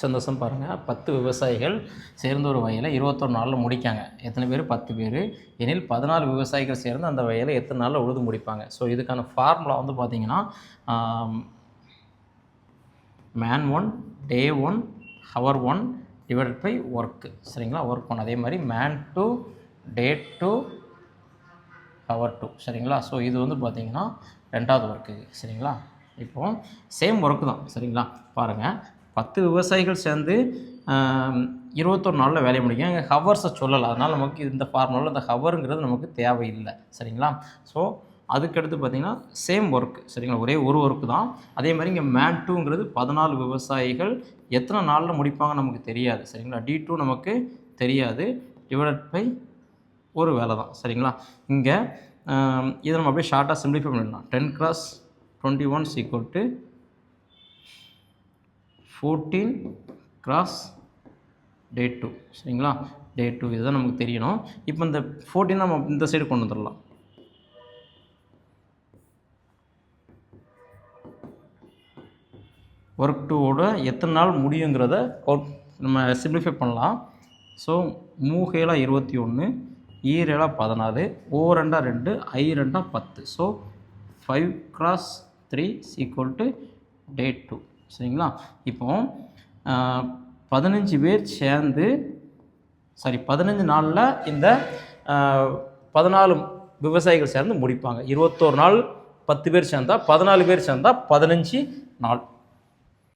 சந்தோஷம். பாருங்கள், 10 விவசாயிகள் சேர்ந்து ஒரு வயலை 21 நாளில் முடிக்காங்க. எத்தனை பேர்? 10 பேர். எனில் 14 விவசாயிகள் சேர்ந்து அந்த வயலை எத்தனை நாளில் உழுது முடிப்பாங்க? ஸோ இதுக்கான ஃபார்முலா வந்து பார்த்தீங்கன்னா man 1 day 1 hour 1 divided by work. சரிங்களா? ஒர்க் 1. அதே மாதிரி மேன் 2 டே 2 ஹவர் 2. சரிங்களா? ஸோ இது வந்து பார்த்தீங்கன்னா 2வது ஒர்க்கு. சரிங்களா? இப்போது சேம் ஒர்க்கு தான். சரிங்களா? பாருங்கள், 10 விவசாயிகள் சேர்ந்து 21 நாளில் வேலையை முடிக்கும். எங்கள் ஹவர்ஸை சொல்லலை, அதனால் நமக்கு இந்த ஃபார்முலாவில் இந்த ஹவருங்கிறது நமக்கு தேவையில்லை. சரிங்களா? ஸோ அதுக்கடுத்து பார்த்திங்கன்னா சேம் ஒர்க்கு. சரிங்களா? ஒரே ஒரு ஒர்க்கு தான். அதே மாதிரி இங்கே மேன் 2ங்கிறது 14 விவசாயிகள் எத்தனை நாளில் முடிப்பாங்க நமக்கு தெரியாது. சரிங்களா? D2 நமக்கு தெரியாது. டிவைடட் பை ஒரு வேலை தான். சரிங்களா? இங்கே இதை நம்ம அப்படியே ஷார்ட்டாக சிம்பிளிஃபை பண்ணிடலாம். 10 × 21 = 14 × டே 2. சரிங்களா? டே 2 இதுதான் நமக்கு தெரியணும். இப்போ இந்த 14 நம்ம இந்த சைடு கொண்டு வந்துடலாம். ஒர்க் 2ஓட எத்தனை நாள் முடியுங்கிறத நம்ம சிம்பிளிஃபை பண்ணலாம். ஸோ 3 7 21, 2 7 14, 4 2 2, 5 2 10. ஸோ 5 × 3 = டே 2. சரிங்களா? இப்போ 15 பேர் சேர்ந்து 15 நாளில் இந்த 14 விவசாயிகள் சேர்ந்து முடிப்பாங்க. 21 நாள் 10 பேர் சேர்ந்தால் 14 பேர் சேர்ந்தால் 15 நாள்.